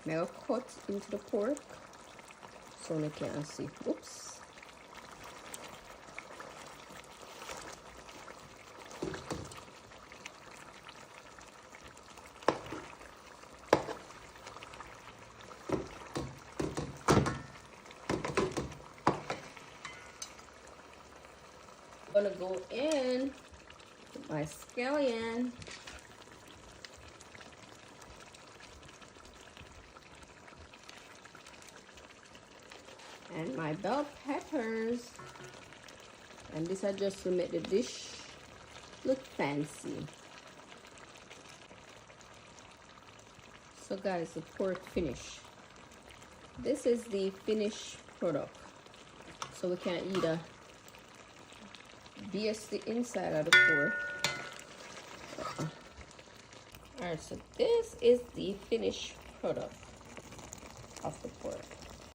Make a cut into the pork so you can see. Oops. I'm gonna go in with my scallion. And my bell peppers. And this is just to make the dish look fancy. So guys, the pork finish. This is the finished product. So we can either BS the inside of the pork. Alright, so this is the finished product of the pork.